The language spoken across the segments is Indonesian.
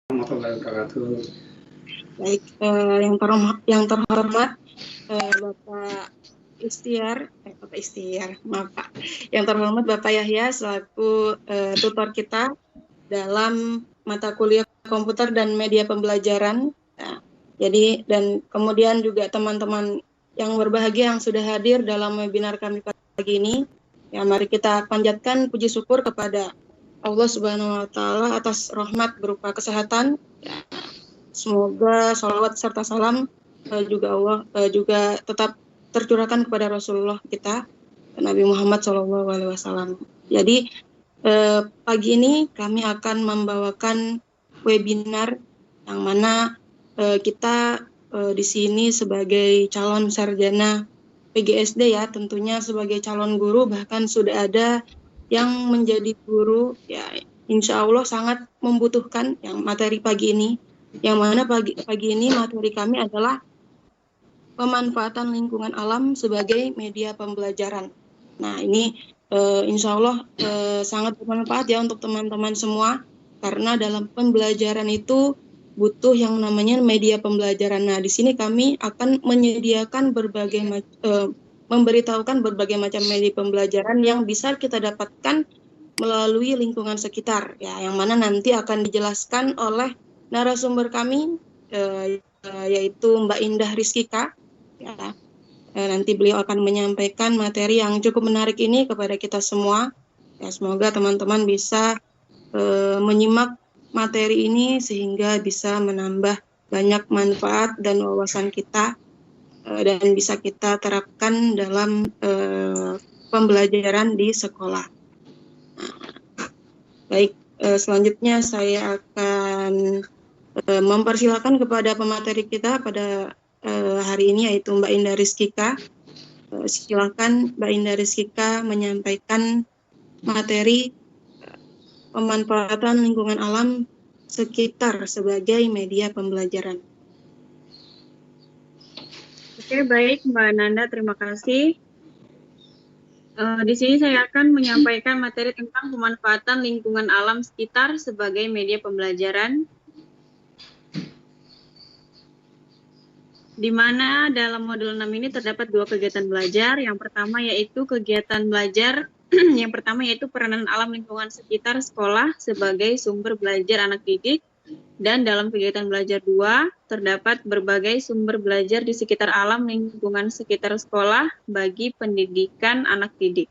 warahmatullahi wabarakatuh. Baik, yang terhormat Bapak Istiar, maaf Pak. Yang terhormat Bapak Yahya selaku tutor kita dalam mata kuliah komputer dan media pembelajaran. Nah, jadi dan kemudian juga teman-teman yang berbahagia yang sudah hadir dalam webinar kami pagi ini. Ya, mari kita panjatkan puji syukur kepada Allah Subhanahu wa taala atas rahmat berupa kesehatan. Ya, semoga sholawat serta salam juga tetap tercurahkan kepada Rasulullah kita, Nabi Muhammad SAW. Jadi pagi ini kami akan membawakan webinar yang mana kita di sini sebagai calon sarjana PGSD ya, tentunya sebagai calon guru, bahkan sudah ada yang menjadi guru, ya insya Allah sangat membutuhkan yang materi pagi ini, yang mana pagi ini materi kami adalah pemanfaatan lingkungan alam sebagai media pembelajaran. Nah ini insya Allah sangat bermanfaat ya untuk teman-teman semua, karena dalam pembelajaran itu butuh yang namanya media pembelajaran. Nah, di sini kami akan menyediakan memberitahukan berbagai macam media pembelajaran yang bisa kita dapatkan melalui lingkungan sekitar, ya, yang mana nanti akan dijelaskan oleh narasumber kami, yaitu Mbak Indah Rizkika. Ya, nanti beliau akan menyampaikan materi yang cukup menarik ini kepada kita semua. Ya, semoga teman-teman bisa menyimak materi ini sehingga bisa menambah banyak manfaat dan wawasan kita dan bisa kita terapkan dalam pembelajaran di sekolah. Baik, selanjutnya saya akan mempersilakan kepada pemateri kita pada hari ini, yaitu Mbak Indah Rizkika. Silakan Mbak Indah Rizkika menyampaikan materi pemanfaatan lingkungan alam sekitar sebagai media pembelajaran. Oke, baik Mbak Nanda, terima kasih. Di sini saya akan menyampaikan materi tentang pemanfaatan lingkungan alam sekitar sebagai media pembelajaran, di mana dalam modul 6 ini terdapat 2 kegiatan belajar. Yang pertama yaitu kegiatan belajar yang pertama yaitu peranan alam lingkungan sekitar sekolah sebagai sumber belajar anak didik. Dan dalam kegiatan belajar 2, terdapat berbagai sumber belajar di sekitar alam lingkungan sekitar sekolah bagi pendidikan anak didik.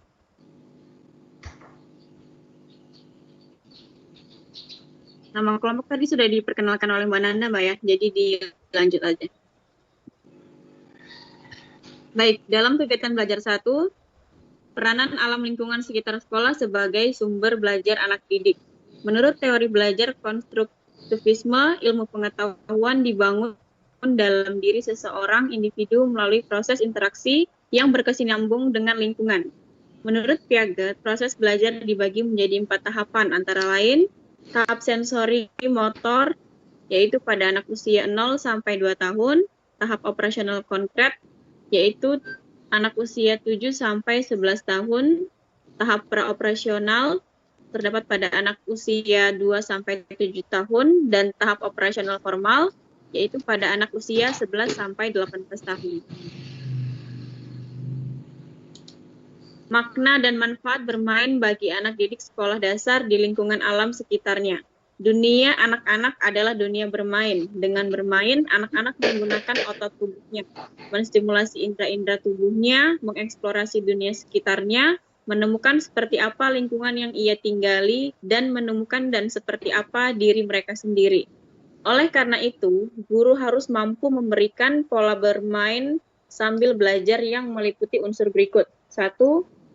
Nama kelompok tadi sudah diperkenalkan oleh Mbak Nanda, Mbak ya, jadi dilanjut aja. Baik, dalam kegiatan belajar 1, peranan alam lingkungan sekitar sekolah sebagai sumber belajar anak didik. Menurut teori belajar konstruktivisme, ilmu pengetahuan dibangun dalam diri seseorang individu melalui proses interaksi yang berkesinambung dengan lingkungan. Menurut Piaget, proses belajar dibagi menjadi 4 tahapan, antara lain tahap sensori motor, yaitu pada anak usia 0 sampai 2 tahun, tahap operasional konkret, yaitu anak usia 7 sampai 11 tahun, tahap praoperasional terdapat pada anak usia 2 sampai 7 tahun, dan tahap operasional formal, yaitu pada anak usia 11 sampai 18 tahun. Makna dan manfaat bermain bagi anak didik sekolah dasar di lingkungan alam sekitarnya. Dunia anak-anak adalah dunia bermain. Dengan bermain, anak-anak menggunakan otot tubuhnya, menstimulasi indera-indera tubuhnya, mengeksplorasi dunia sekitarnya, menemukan seperti apa lingkungan yang ia tinggali, dan menemukan dan seperti apa diri mereka sendiri. Oleh karena itu, guru harus mampu memberikan pola bermain sambil belajar yang meliputi unsur berikut. 1.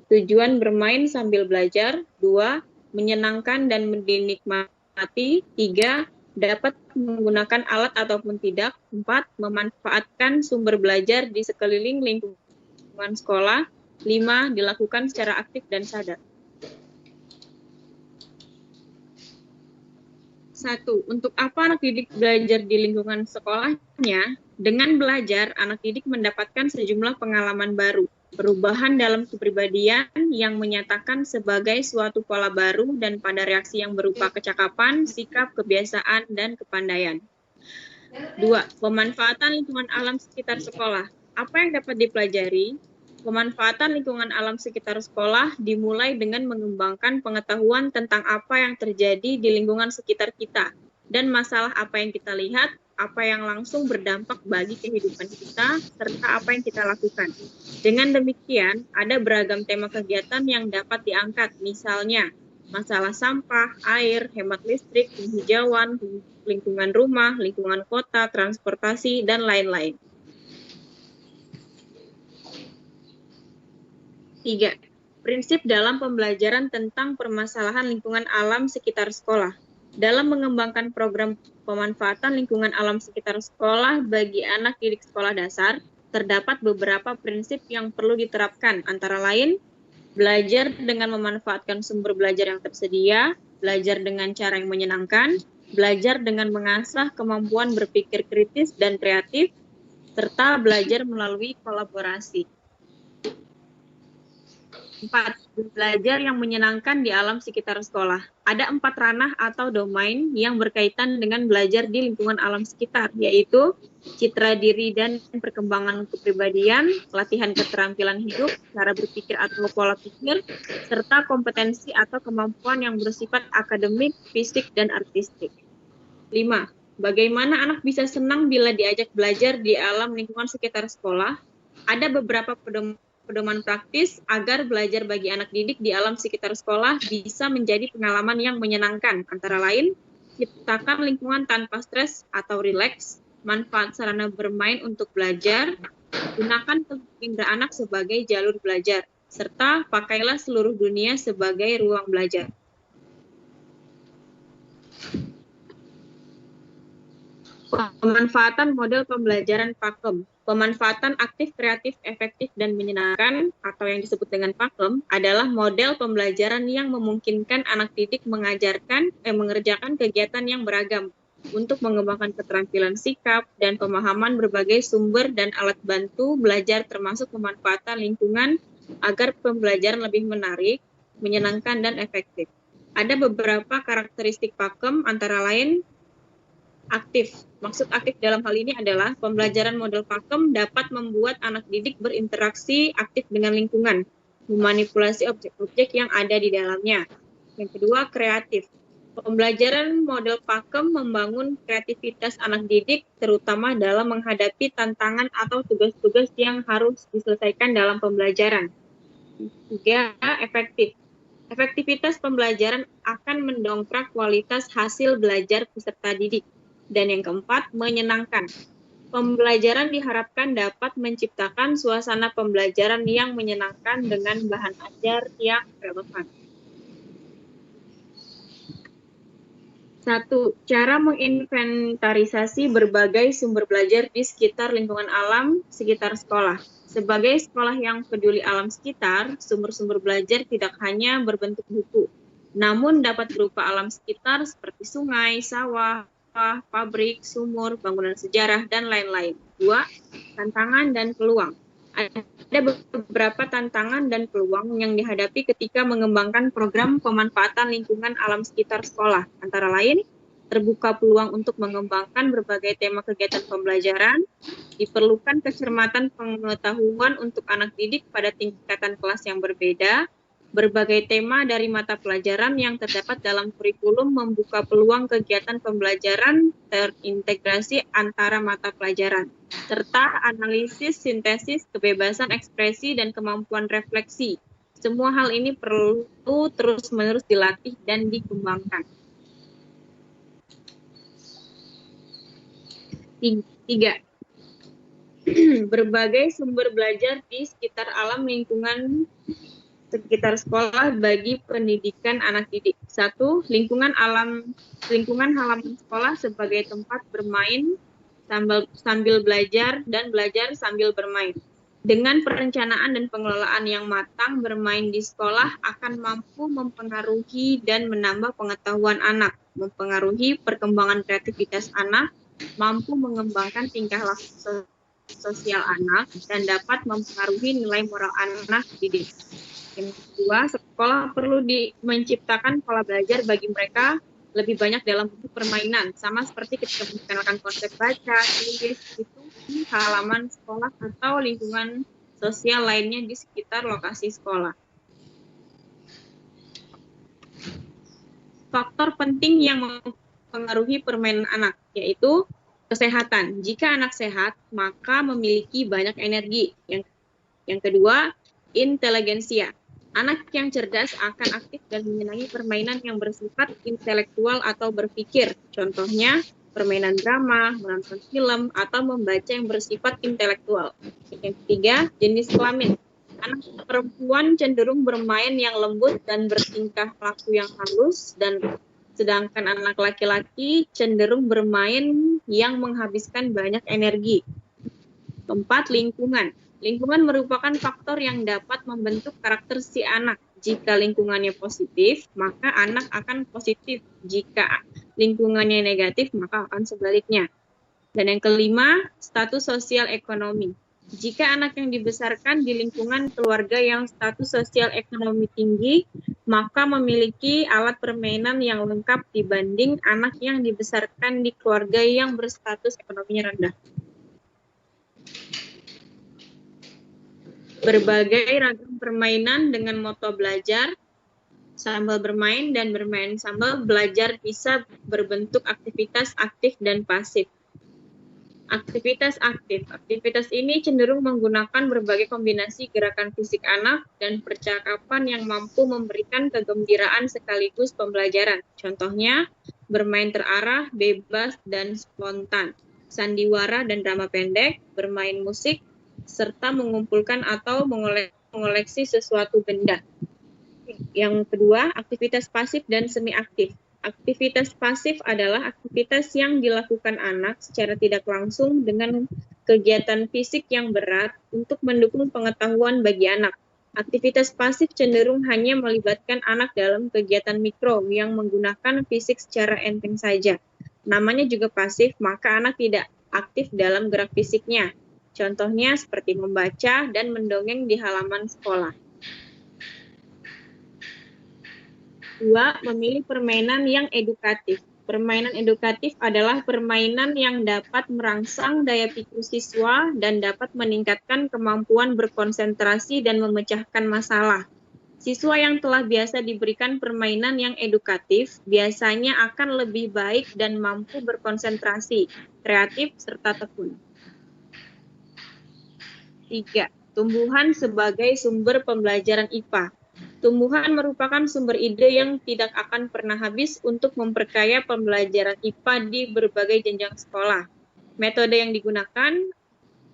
Tujuan bermain sambil belajar. 2. Menyenangkan dan dinikmati. 3. Dapat menggunakan alat ataupun tidak. 4. Memanfaatkan sumber belajar di sekeliling lingkungan sekolah. 5. Dilakukan secara aktif dan sadar. 1. Untuk apa anak didik belajar di lingkungan sekolahnya? Dengan belajar, anak didik mendapatkan sejumlah pengalaman baru. Perubahan dalam kepribadian yang menyatakan sebagai suatu pola baru dan pada reaksi yang berupa kecakapan, sikap, kebiasaan, dan kepandaian. 2. Pemanfaatan lingkungan alam sekitar sekolah. Apa yang dapat dipelajari? Pemanfaatan lingkungan alam sekitar sekolah dimulai dengan mengembangkan pengetahuan tentang apa yang terjadi di lingkungan sekitar kita dan masalah apa yang kita lihat, apa yang langsung berdampak bagi kehidupan kita, serta apa yang kita lakukan. Dengan demikian, ada beragam tema kegiatan yang dapat diangkat, misalnya masalah sampah, air, hemat listrik, penghijauan, lingkungan rumah, lingkungan kota, transportasi, dan lain-lain. 3. Prinsip dalam pembelajaran tentang permasalahan lingkungan alam sekitar sekolah. Dalam mengembangkan program pemanfaatan lingkungan alam sekitar sekolah bagi anak didik sekolah dasar, terdapat beberapa prinsip yang perlu diterapkan, antara lain, belajar dengan memanfaatkan sumber belajar yang tersedia, belajar dengan cara yang menyenangkan, belajar dengan mengasah kemampuan berpikir kritis dan kreatif, serta belajar melalui kolaborasi. 4. Belajar yang menyenangkan di alam sekitar sekolah. Ada 4 ranah atau domain yang berkaitan dengan belajar di lingkungan alam sekitar, yaitu citra diri dan perkembangan kepribadian, latihan keterampilan hidup, cara berpikir atau pola pikir, serta kompetensi atau kemampuan yang bersifat akademik, fisik, dan artistik. 5. Bagaimana anak bisa senang bila diajak belajar di alam lingkungan sekitar sekolah? Ada beberapa pedoman praktis agar belajar bagi anak didik di alam sekitar sekolah bisa menjadi pengalaman yang menyenangkan, antara lain, ciptakan lingkungan tanpa stres atau rileks, manfaat sarana bermain untuk belajar, gunakan indera anak sebagai jalur belajar, serta pakailah seluruh dunia sebagai ruang belajar. Pemanfaatan model pembelajaran PAKEM. Pemanfaatan aktif, kreatif, efektif, dan menyenangkan atau yang disebut dengan PAKEM adalah model pembelajaran yang memungkinkan anak didik mengerjakan kegiatan yang beragam untuk mengembangkan keterampilan sikap dan pemahaman berbagai sumber dan alat bantu belajar termasuk pemanfaatan lingkungan agar pembelajaran lebih menarik, menyenangkan, dan efektif. Ada beberapa karakteristik PAKEM antara lain aktif. Maksud aktif dalam hal ini adalah pembelajaran model PAKEM dapat membuat anak didik berinteraksi aktif dengan lingkungan, memanipulasi objek-objek yang ada di dalamnya. Yang kedua, kreatif. Pembelajaran model PAKEM membangun kreativitas anak didik, terutama dalam menghadapi tantangan atau tugas-tugas yang harus diselesaikan dalam pembelajaran. 3. Efektif. Efektivitas pembelajaran akan mendongkrak kualitas hasil belajar peserta didik. Dan yang keempat, menyenangkan. Pembelajaran diharapkan dapat menciptakan suasana pembelajaran yang menyenangkan dengan bahan ajar yang relevan. 1. Cara menginventarisasi berbagai sumber belajar di sekitar lingkungan alam sekitar sekolah. Sebagai sekolah yang peduli alam sekitar, sumber-sumber belajar tidak hanya berbentuk buku, namun dapat berupa alam sekitar seperti sungai, sawah, pabrik, sumur, bangunan sejarah, dan lain-lain. 2. Tantangan dan peluang. Ada beberapa tantangan dan peluang yang dihadapi ketika mengembangkan program pemanfaatan lingkungan alam sekitar sekolah. Antara lain, terbuka peluang untuk mengembangkan berbagai tema kegiatan pembelajaran, diperlukan kecermatan pengetahuan untuk anak didik pada tingkatan kelas yang berbeda, berbagai tema dari mata pelajaran yang terdapat dalam kurikulum membuka peluang kegiatan pembelajaran terintegrasi antara mata pelajaran, serta analisis, sintesis, kebebasan ekspresi, dan kemampuan refleksi. Semua hal ini perlu terus-menerus dilatih dan dikembangkan. 3. Berbagai sumber belajar di sekitar alam lingkungan sekitar sekolah bagi pendidikan anak didik. 1. Lingkungan halaman sekolah sebagai tempat bermain sambil belajar dan belajar sambil bermain. Dengan perencanaan dan pengelolaan yang matang, bermain di sekolah akan mampu mempengaruhi dan menambah pengetahuan anak, mempengaruhi perkembangan kreativitas anak, mampu mengembangkan tingkah laku sosial anak dan dapat mempengaruhi nilai moral anak didik. Yang kedua, sekolah perlu menciptakan pola belajar bagi mereka lebih banyak dalam bentuk permainan, sama seperti ketika memperkenalkan konsep baca, tulis, hitung di halaman sekolah atau lingkungan sosial lainnya di sekitar lokasi sekolah. Faktor penting yang mempengaruhi permainan anak, yaitu kesehatan. Jika anak sehat, maka memiliki banyak energi. Yang kedua, inteligensia. Anak yang cerdas akan aktif dan menyenangi permainan yang bersifat intelektual atau berpikir. Contohnya, permainan drama, menonton film, atau membaca yang bersifat intelektual. Yang ketiga, jenis kelamin. Anak perempuan cenderung bermain yang lembut dan bertingkah laku yang halus, dan sedangkan anak laki-laki cenderung bermain yang menghabiskan banyak energi. Keempat, lingkungan. Lingkungan merupakan faktor yang dapat membentuk karakter si anak. Jika lingkungannya positif, maka anak akan positif. Jika lingkungannya negatif, maka akan sebaliknya. Dan yang kelima, status sosial ekonomi. Jika anak yang dibesarkan di lingkungan keluarga yang status sosial ekonomi tinggi, maka memiliki alat permainan yang lengkap dibanding anak yang dibesarkan di keluarga yang berstatus ekonominya rendah. Berbagai ragam permainan dengan moto belajar, sambil bermain dan bermain sambil belajar bisa berbentuk aktivitas aktif dan pasif. Aktivitas aktif. Aktivitas ini cenderung menggunakan berbagai kombinasi gerakan fisik anak dan percakapan yang mampu memberikan kegembiraan sekaligus pembelajaran. Contohnya, bermain terarah, bebas, dan spontan. Sandiwara dan drama pendek, bermain musik, serta mengumpulkan atau mengoleksi sesuatu benda. Yang kedua, aktivitas pasif dan semi-aktif. Aktivitas pasif adalah aktivitas yang dilakukan anak secara tidak langsung dengan kegiatan fisik yang berat untuk mendukung pengetahuan bagi anak. Aktivitas pasif cenderung hanya melibatkan anak dalam kegiatan mikro yang menggunakan fisik secara enteng saja. Namanya juga pasif, maka anak tidak aktif dalam gerak fisiknya. Contohnya seperti membaca dan mendongeng di halaman sekolah. 2. Memilih permainan yang edukatif. Permainan edukatif adalah permainan yang dapat merangsang daya pikir siswa dan dapat meningkatkan kemampuan berkonsentrasi dan memecahkan masalah. Siswa yang telah biasa diberikan permainan yang edukatif biasanya akan lebih baik dan mampu berkonsentrasi, kreatif, serta tekun. 3. Tumbuhan sebagai sumber pembelajaran IPA. Tumbuhan merupakan sumber ide yang tidak akan pernah habis untuk memperkaya pembelajaran IPA di berbagai jenjang sekolah. Metode yang digunakan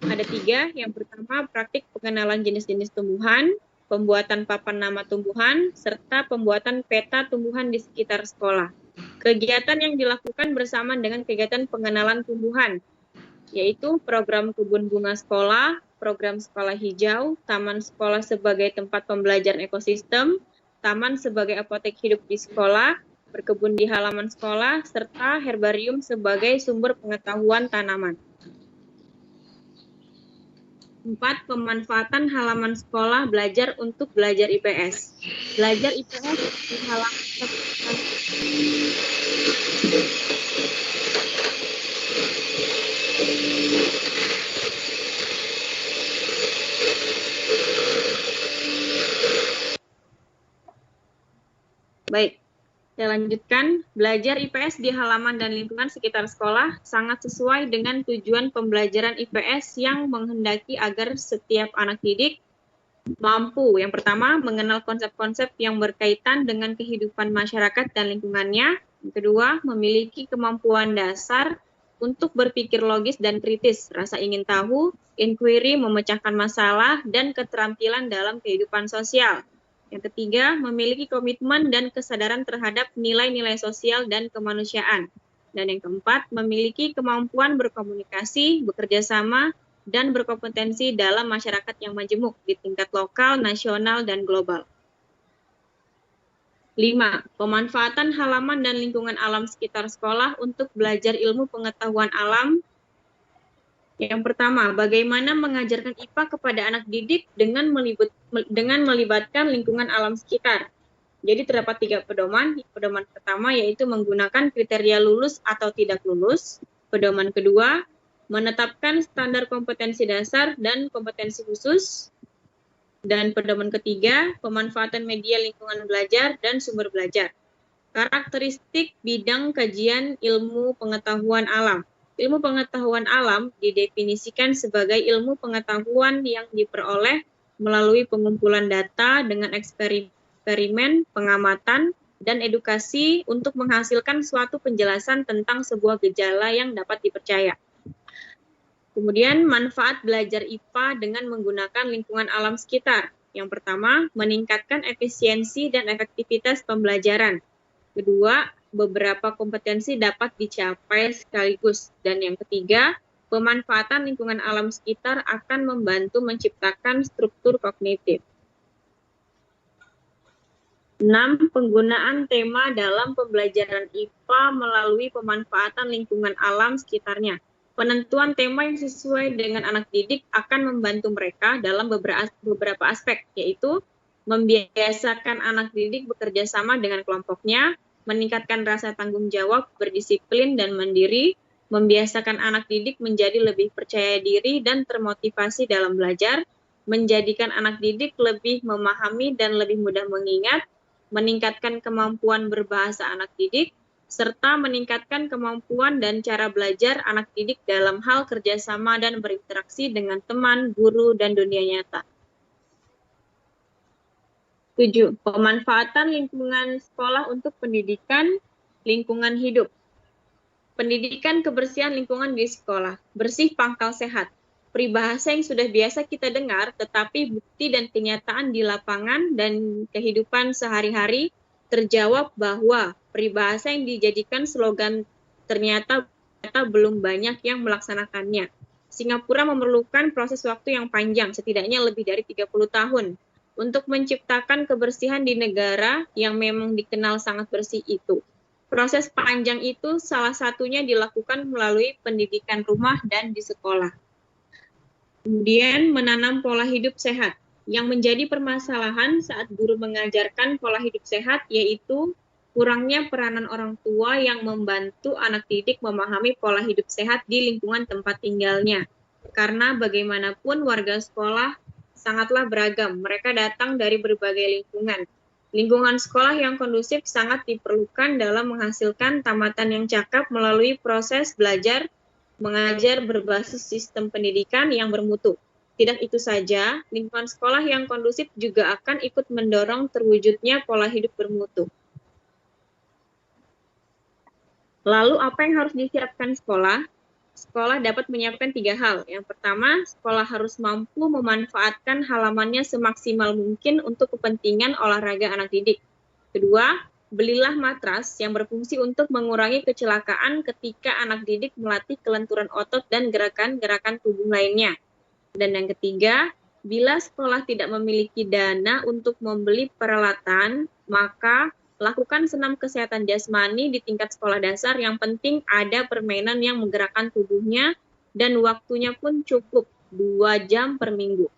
ada 3. Yang pertama, praktik pengenalan jenis-jenis tumbuhan, pembuatan papan nama tumbuhan, serta pembuatan peta tumbuhan di sekitar sekolah. Kegiatan yang dilakukan bersama dengan kegiatan pengenalan tumbuhan, yaitu program kebun bunga sekolah, program sekolah hijau, taman sekolah sebagai tempat pembelajaran ekosistem, taman sebagai apotek hidup di sekolah, berkebun di halaman sekolah, serta herbarium sebagai sumber pengetahuan tanaman. 4. Pemanfaatan halaman sekolah belajar untuk belajar IPS. Belajar IPS di halaman sekolah. Baik, saya lanjutkan. Belajar IPS di halaman dan lingkungan sekitar sekolah sangat sesuai dengan tujuan pembelajaran IPS yang menghendaki agar setiap anak didik mampu, yang pertama, mengenal konsep-konsep yang berkaitan dengan kehidupan masyarakat dan lingkungannya. Yang kedua, memiliki kemampuan dasar untuk berpikir logis dan kritis, rasa ingin tahu, inquiry, memecahkan masalah, dan keterampilan dalam kehidupan sosial. Yang ketiga, memiliki komitmen dan kesadaran terhadap nilai-nilai sosial dan kemanusiaan. Dan yang keempat, memiliki kemampuan berkomunikasi, bekerja sama, dan berkompetensi dalam masyarakat yang majemuk di tingkat lokal, nasional, dan global. 5. Pemanfaatan halaman dan lingkungan alam sekitar sekolah untuk belajar ilmu pengetahuan alam Yang pertama, bagaimana mengajarkan IPA kepada anak didik dengan melibatkan lingkungan alam sekitar. Jadi terdapat 3 pedoman. Pedoman pertama yaitu menggunakan kriteria lulus atau tidak lulus. Pedoman kedua, menetapkan standar kompetensi dasar dan kompetensi khusus. Dan pedoman ketiga, pemanfaatan media lingkungan belajar dan sumber belajar. Karakteristik bidang kajian ilmu pengetahuan alam. Ilmu pengetahuan alam didefinisikan sebagai ilmu pengetahuan yang diperoleh melalui pengumpulan data dengan eksperimen, pengamatan, dan edukasi untuk menghasilkan suatu penjelasan tentang sebuah gejala yang dapat dipercaya. Kemudian manfaat belajar IPA dengan menggunakan lingkungan alam sekitar. Yang pertama, meningkatkan efisiensi dan efektivitas pembelajaran. Kedua, beberapa kompetensi dapat dicapai sekaligus. Dan yang ketiga, pemanfaatan lingkungan alam sekitar akan membantu menciptakan struktur kognitif. 6. Penggunaan tema dalam pembelajaran IPA melalui pemanfaatan lingkungan alam sekitarnya. Penentuan tema yang sesuai dengan anak didik akan membantu mereka dalam beberapa aspek, yaitu membiasakan anak didik bekerja sama dengan kelompoknya, meningkatkan rasa tanggung jawab, berdisiplin, dan mandiri, membiasakan anak didik menjadi lebih percaya diri dan termotivasi dalam belajar, menjadikan anak didik lebih memahami dan lebih mudah mengingat, meningkatkan kemampuan berbahasa anak didik, serta meningkatkan kemampuan dan cara belajar anak didik dalam hal kerjasama dan berinteraksi dengan teman, guru, dan dunia nyata. 7. Pemanfaatan lingkungan sekolah untuk pendidikan lingkungan hidup. Pendidikan kebersihan lingkungan di sekolah. Bersih pangkal sehat. Peribahasa yang sudah biasa kita dengar, tetapi bukti dan kenyataan di lapangan dan kehidupan sehari-hari terjawab bahwa peribahasa yang dijadikan slogan ternyata belum banyak yang melaksanakannya. Singapura memerlukan proses waktu yang panjang, setidaknya lebih dari 30 tahun, untuk menciptakan kebersihan di negara yang memang dikenal sangat bersih itu. Proses panjang itu salah satunya dilakukan melalui pendidikan rumah dan di sekolah. Kemudian menanam pola hidup sehat. Yang menjadi permasalahan saat guru mengajarkan pola hidup sehat yaitu kurangnya peranan orang tua yang membantu anak didik memahami pola hidup sehat di lingkungan tempat tinggalnya. Karena bagaimanapun warga sekolah sangatlah beragam. Mereka datang dari berbagai lingkungan. Lingkungan sekolah yang kondusif sangat diperlukan dalam menghasilkan tamatan yang cakap melalui proses belajar mengajar berbasis sistem pendidikan yang bermutu. Tidak itu saja, lingkungan sekolah yang kondusif juga akan ikut mendorong terwujudnya pola hidup bermutu. Lalu apa yang harus disiapkan sekolah? Sekolah dapat menyiapkan 3 hal. Yang pertama, sekolah harus mampu memanfaatkan halamannya semaksimal mungkin untuk kepentingan olahraga anak didik. Kedua, belilah matras yang berfungsi untuk mengurangi kecelakaan ketika anak didik melatih kelenturan otot dan gerakan-gerakan tubuh lainnya. Dan yang ketiga, bila sekolah tidak memiliki dana untuk membeli peralatan, maka lakukan senam kesehatan jasmani di tingkat sekolah dasar. Yang penting ada permainan yang menggerakkan tubuhnya dan waktunya pun cukup 2 jam per minggu.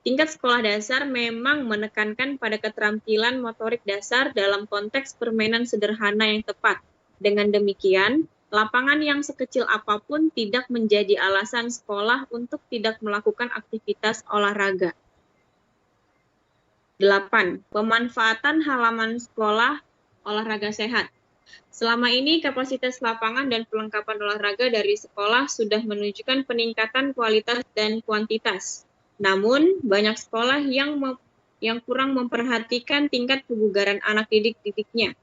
Tingkat sekolah dasar memang menekankan pada keterampilan motorik dasar dalam konteks permainan sederhana yang tepat. Dengan demikian, lapangan yang sekecil apapun tidak menjadi alasan sekolah untuk tidak melakukan aktivitas olahraga. 8. Pemanfaatan halaman sekolah olahraga sehat. Selama ini kapasitas lapangan dan perlengkapan olahraga dari sekolah sudah menunjukkan peningkatan kualitas dan kuantitas. Namun, banyak sekolah yang kurang memperhatikan tingkat kebugaran anak didiknya.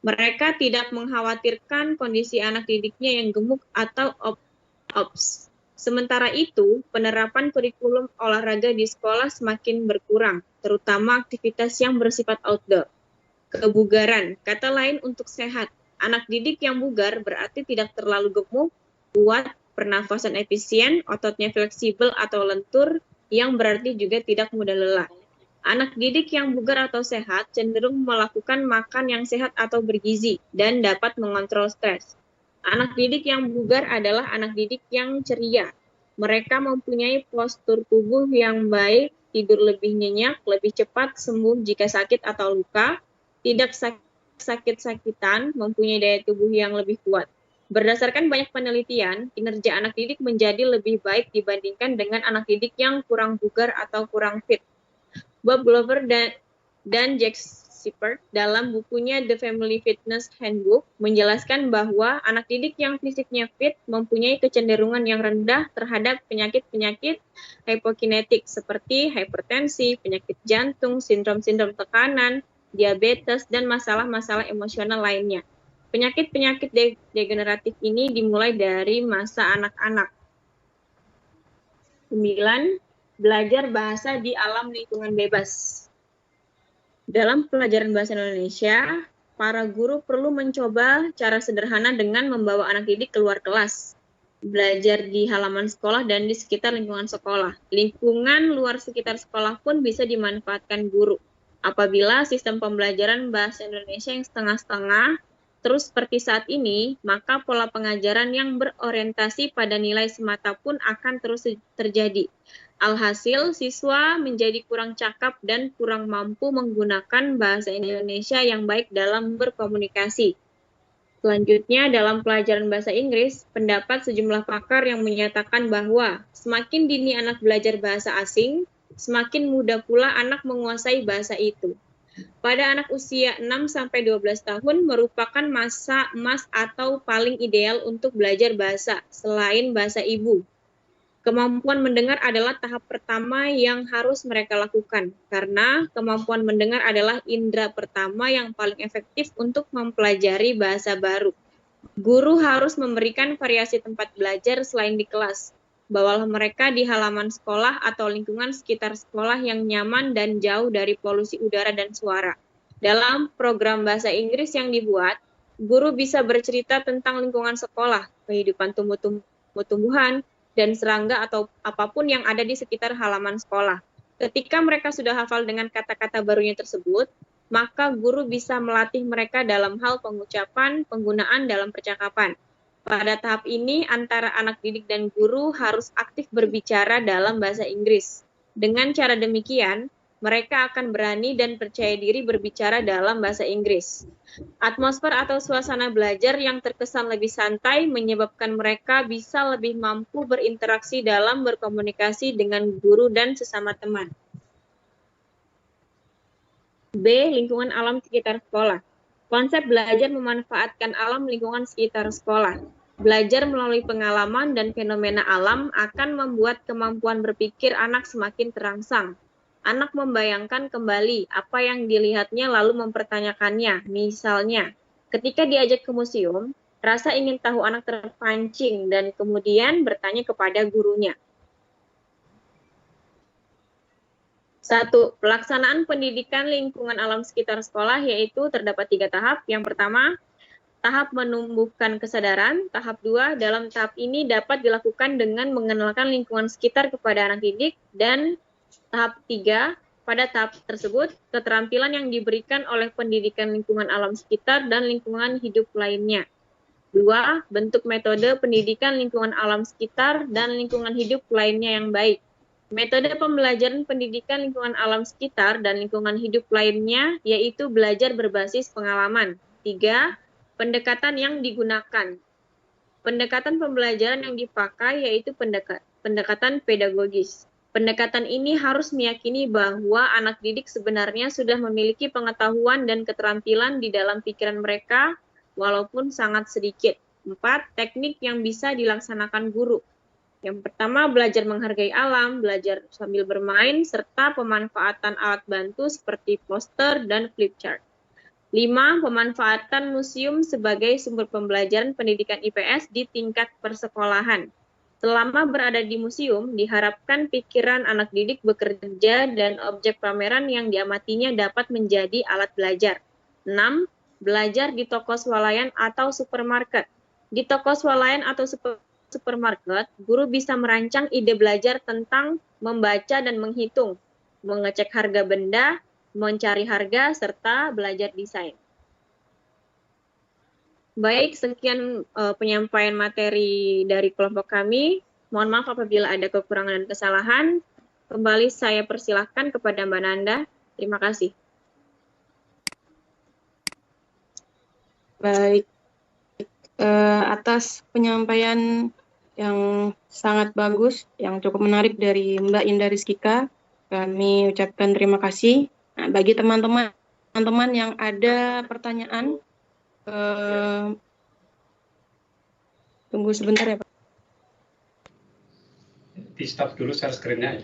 Mereka tidak mengkhawatirkan kondisi anak didiknya yang gemuk atau obes. Sementara itu, penerapan kurikulum olahraga di sekolah semakin berkurang, terutama aktivitas yang bersifat outdoor. Kebugaran, kata lain untuk sehat. Anak didik yang bugar berarti tidak terlalu gemuk, kuat, pernafasan efisien, ototnya fleksibel atau lentur, yang berarti juga tidak mudah lelah. Anak didik yang bugar atau sehat cenderung melakukan makan yang sehat atau bergizi dan dapat mengontrol stres. Anak didik yang bugar adalah anak didik yang ceria. Mereka mempunyai postur tubuh yang baik, tidur lebih nyenyak, lebih cepat sembuh jika sakit atau luka, tidak sakit-sakitan, mempunyai daya tubuh yang lebih kuat. Berdasarkan banyak penelitian, kinerja anak didik menjadi lebih baik dibandingkan dengan anak didik yang kurang bugar atau kurang fit. Bob Glover dan Jack Sippert dalam bukunya The Family Fitness Handbook menjelaskan bahwa anak didik yang fisiknya fit mempunyai kecenderungan yang rendah terhadap penyakit-penyakit hypokinetik seperti hipertensi, penyakit jantung, sindrom-sindrom tekanan, diabetes, dan masalah-masalah emosional lainnya. Penyakit-penyakit degeneratif ini dimulai dari masa anak-anak. 9. Belajar bahasa di alam lingkungan bebas. Dalam pelajaran bahasa Indonesia, para guru perlu mencoba cara sederhana dengan membawa anak didik keluar kelas, belajar di halaman sekolah dan di sekitar lingkungan sekolah. Lingkungan luar sekitar sekolah pun bisa dimanfaatkan guru. Apabila sistem pembelajaran bahasa Indonesia yang setengah-setengah terus seperti saat ini, maka pola pengajaran yang berorientasi pada nilai semata pun akan terus terjadi. Alhasil, siswa menjadi kurang cakap dan kurang mampu menggunakan bahasa Indonesia yang baik dalam berkomunikasi. Selanjutnya, dalam pelajaran bahasa Inggris, pendapat sejumlah pakar yang menyatakan bahwa semakin dini anak belajar bahasa asing, semakin mudah pula anak menguasai bahasa itu. Pada anak usia 6-12 tahun merupakan masa emas atau paling ideal untuk belajar bahasa, selain bahasa ibu. Kemampuan mendengar adalah tahap pertama yang harus mereka lakukan, karena kemampuan mendengar adalah indera pertama yang paling efektif untuk mempelajari bahasa baru. Guru harus memberikan variasi tempat belajar selain di kelas. Bawalah mereka di halaman sekolah atau lingkungan sekitar sekolah yang nyaman dan jauh dari polusi udara dan suara. Dalam program bahasa Inggris yang dibuat, guru bisa bercerita tentang lingkungan sekolah, kehidupan tumbuh-tumbuhan, dan serangga atau apapun yang ada di sekitar halaman sekolah. Ketika mereka sudah hafal dengan kata-kata barunya tersebut, maka guru bisa melatih mereka dalam hal pengucapan, penggunaan dalam percakapan. Pada tahap ini, antara anak didik dan guru harus aktif berbicara dalam bahasa Inggris. Dengan cara demikian, mereka akan berani dan percaya diri berbicara dalam bahasa Inggris. Atmosfer atau suasana belajar yang terkesan lebih santai menyebabkan mereka bisa lebih mampu berinteraksi dalam berkomunikasi dengan guru dan sesama teman. B. Lingkungan alam sekitar sekolah. Konsep belajar memanfaatkan alam lingkungan sekitar sekolah. Belajar melalui pengalaman dan fenomena alam akan membuat kemampuan berpikir anak semakin terangsang. Anak membayangkan kembali apa yang dilihatnya lalu mempertanyakannya. Misalnya, ketika diajak ke museum, rasa ingin tahu anak terpancing dan kemudian bertanya kepada gurunya. 1. Pelaksanaan pendidikan lingkungan alam sekitar sekolah yaitu terdapat 3 tahap. Yang pertama, tahap menumbuhkan kesadaran. Tahap 2, dalam tahap ini dapat dilakukan dengan mengenalkan lingkungan sekitar kepada anak didik. Dan tahap 3, pada tahap tersebut, keterampilan yang diberikan oleh pendidikan lingkungan alam sekitar dan lingkungan hidup lainnya. 2. Bentuk metode pendidikan lingkungan alam sekitar dan lingkungan hidup lainnya yang baik. Metode pembelajaran pendidikan lingkungan alam sekitar dan lingkungan hidup lainnya yaitu belajar berbasis pengalaman. 3. Pendekatan yang digunakan. Pendekatan pembelajaran yang dipakai yaitu pendekatan pedagogis. Pendekatan ini harus meyakini bahwa anak didik sebenarnya sudah memiliki pengetahuan dan keterampilan di dalam pikiran mereka, walaupun sangat sedikit. 4. Teknik yang bisa dilaksanakan guru. Yang pertama, belajar menghargai alam, belajar sambil bermain, serta pemanfaatan alat bantu seperti poster dan flip chart. 5. Pemanfaatan museum sebagai sumber pembelajaran pendidikan IPS di tingkat persekolahan. Selama berada di museum, diharapkan pikiran anak didik bekerja dan objek pameran yang diamatinya dapat menjadi alat belajar. 6. Belajar di toko swalayan atau supermarket. Di toko swalayan atau supermarket, guru bisa merancang ide belajar tentang membaca dan menghitung, mengecek harga benda, mencari harga, serta belajar desain. Baik, sekian penyampaian materi dari kelompok kami. Mohon maaf apabila ada kekurangan dan kesalahan. Kembali saya persilahkan kepada Mbak Nanda. Terima kasih. Baik, atas penyampaian yang sangat bagus, yang cukup menarik dari Mbak Indah Rizkika, kami ucapkan terima kasih. Nah, bagi teman-teman yang ada pertanyaan, tunggu sebentar ya Pak. Di stop dulu share screen-nya.